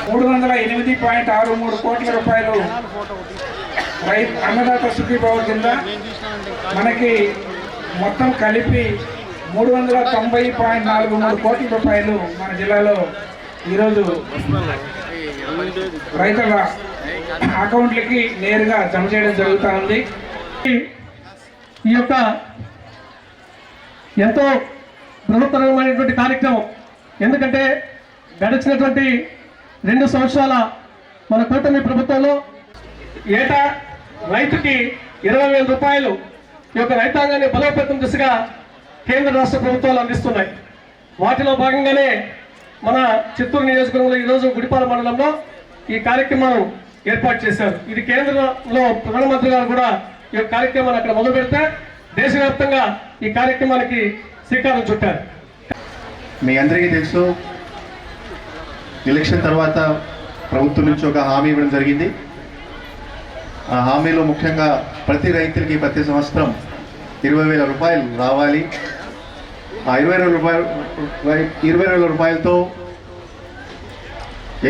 308.63 కోట్ల రూపాయలు అన్నదాత సుఖీభావ కింద మనకి మొత్తం కలిపి 390.43 కోట్ల రూపాయలు మన జిల్లాలో ఈరోజు రైతుల అకౌంట్లకి నేరుగా జమ చేయడం జరుగుతూ ఉంది. ఈ యొక్క ఎంతో బృహత్తరమైనటువంటి కార్యక్రమం. ఎందుకంటే గడిచినటువంటి 2 సంవత్సరాల మన కూటమి ప్రభుత్వంలో ఏటా రైతుకి 20,000 రూపాయలు ఈ యొక్క రైతాంగాన్ని బలోపేతం దిశగా కేంద్ర రాష్ట్ర ప్రభుత్వాలు అందిస్తున్నాయి. వాటిలో భాగంగానే మన చిత్తూరు నియోజకవర్గంలో ఈరోజు గుడిపాల మండలంలో ఈ కార్యక్రమం ఏర్పాటు చేశారు. ఇది కేంద్రంలో ప్రధానమంత్రి గారు కూడా ఈ యొక్క కార్యక్రమాన్ని అక్కడ మొదలు పెడితే దేశవ్యాప్తంగా ఈ కార్యక్రమానికి శ్రీకారం చుట్టారు. మీ అందరికీ తెలుసు, ఎలక్షన్ తర్వాత ప్రభుత్వం నుంచి ఒక హామీ ఇవ్వడం జరిగింది. ఆ హామీలో ముఖ్యంగా ప్రతి రైతులకి ప్రతి సంవత్సరం 20,000 రూపాయలు రావాలి. ఆ 20,000 రూపాయలతో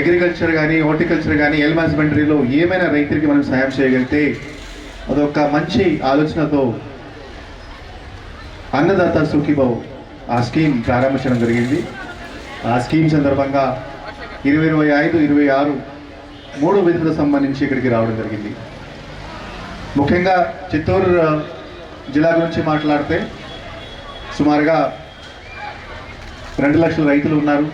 అగ్రికల్చర్ కానీ హార్టికల్చర్ కానీ ఎల్ హస్బెండరీలో ఏమైనా రైతులకి మనం సాయం చేయగలిగితే అదొక మంచి ఆలోచనతో అన్నదాత సుఖీభావ ఆ స్కీమ్ ప్రారంభించడం జరిగింది. ఆ స్కీమ్ సందర్భంగా 2025, 26 3 విధులకు సంబంధించి ఇక్కడికి రావడం జరిగింది. ముఖ్యంగా చిత్తూరు జిల్లా గురించి మాట్లాడితే సుమారుగా 2 లక్షల రైతులు ఉన్నారు.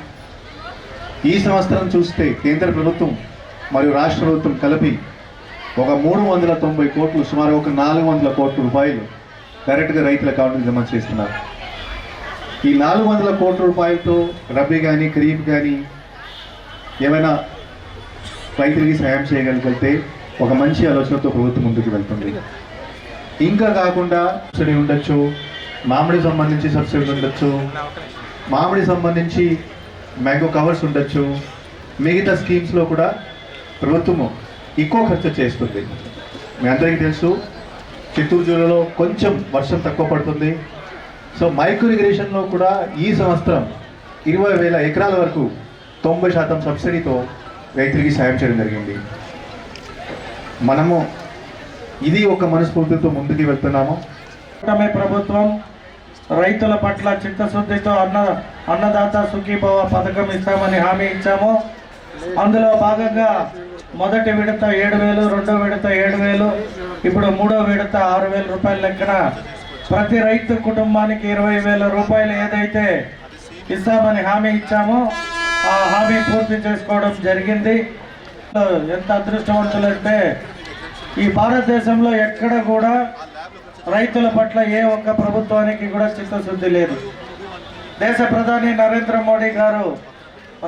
ఈ సంవత్సరం చూస్తే కేంద్ర ప్రభుత్వం మరియు రాష్ట్ర ప్రభుత్వం కలిపి ఒక 390 కోట్లు, సుమారు ఒక 400 కోట్ల రూపాయలు డైరెక్ట్గా రైతుల అకౌంట్కి జమ చేస్తున్నారు. ఈ 400 కోట్ల రూపాయలతో రబీ కానీ ఖరీఫ్ కానీ ఏమైనా రైతులకి సాయం చేయగలిగితే ఒక మంచి ఆలోచనతో ప్రభుత్వం ముందుకు వెళ్తుంది. ఇంకా కాకుండా సబ్సిడీ ఉండొచ్చు, మామిడి సంబంధించి సబ్సిడీ ఉండొచ్చు, మామిడి సంబంధించి మ్యాంగో కవర్స్ ఉండొచ్చు. మిగతా స్కీమ్స్లో కూడా ప్రభుత్వము ఎక్కువ ఖర్చు చేస్తుంది. మీ అందరికీ తెలుసు, చిత్తూరు జిల్లాలో కొంచెం వర్షం తక్కువ పడుతుంది. సో మైక్రో ఇరిగేషన్లో కూడా ఈ సంవత్సరం 20,000 ఎకరాల వరకు 90% సబ్సిడీతో రైతులకి సాయం చేయడం జరిగింది. మనము ఇది ఒక మనస్ఫూర్తితో ముందుకు వెళ్తున్నాము. ప్రభుత్వం రైతుల పట్ల చిత్తశుద్ధితో అన్నదాత సుఖీభవ పథకం ఇస్తామని హామీ ఇచ్చాము. అందులో భాగంగా మొదటి విడత 7,000, రెండో విడత 7,000, ఇప్పుడు మూడో విడత 6,000 రూపాయల లెక్కన ప్రతి రైతు కుటుంబానికి 20,000 రూపాయలు ఏదైతే ఇస్తామని హామీ ఇచ్చామో ఆ హామీ పూర్తి చేసుకోవడం జరిగింది. ఎంత అదృష్టవంతులంటే ఈ భారతదేశంలో ఎక్కడ కూడా రైతుల పట్ల ఏ ఒక్క ప్రభుత్వానికి కూడా చిత్తశుద్ధి లేదు. దేశ ప్రధాని నరేంద్ర మోడీ గారు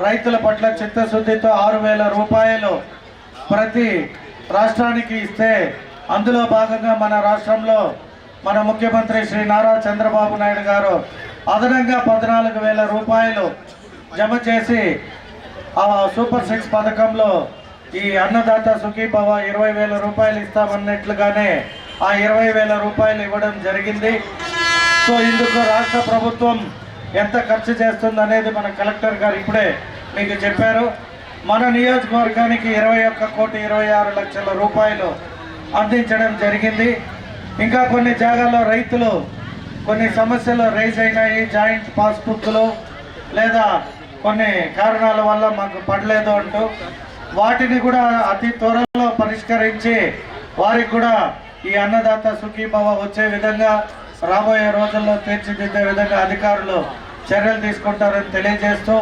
రైతుల పట్ల చిత్తశుద్ధితో 6,000 రూపాయలు ప్రతి రాష్ట్రానికి ఇస్తే అందులో భాగంగా మన రాష్ట్రంలో మన ముఖ్యమంత్రి శ్రీ నారా చంద్రబాబు నాయుడు గారు అదనంగా 14,000 రూపాయలు జమ చేసి ఆ సూపర్ 6 పథకంలో ఈ అన్నదాత సుఖీభవ 20,000 రూపాయలు ఇస్తామన్నట్లుగానే ఆ 20,000 రూపాయలు ఇవ్వడం జరిగింది. సో ఇందుకు రాష్ట్ర ప్రభుత్వం ఎంత ఖర్చు చేస్తుందనేది మన కలెక్టర్ గారు ఇప్పుడే మీకు చెప్పారు. మన నియోజకవర్గానికి 21,26,00,000 రూపాయలు అందించడం జరిగింది. ఇంకా కొన్ని జాగాల్లో రైతులు కొన్ని సమస్యలు రైజ్ అయినాయి, జాయింట్ పాస్బుక్లు లేదా కొన్ని కారణాల వల్ల మాకు పడలేదు అంటూ వాటిని కూడా అతి త్వరలో పరిష్కరించి వారికి కూడా ఈ అన్నదాత సుఖీభవ వచ్చే విధంగా రాబోయే రోజుల్లో తీర్చిదిద్దే విధంగా అధికారులు చర్యలు తీసుకుంటారని తెలియజేస్తూ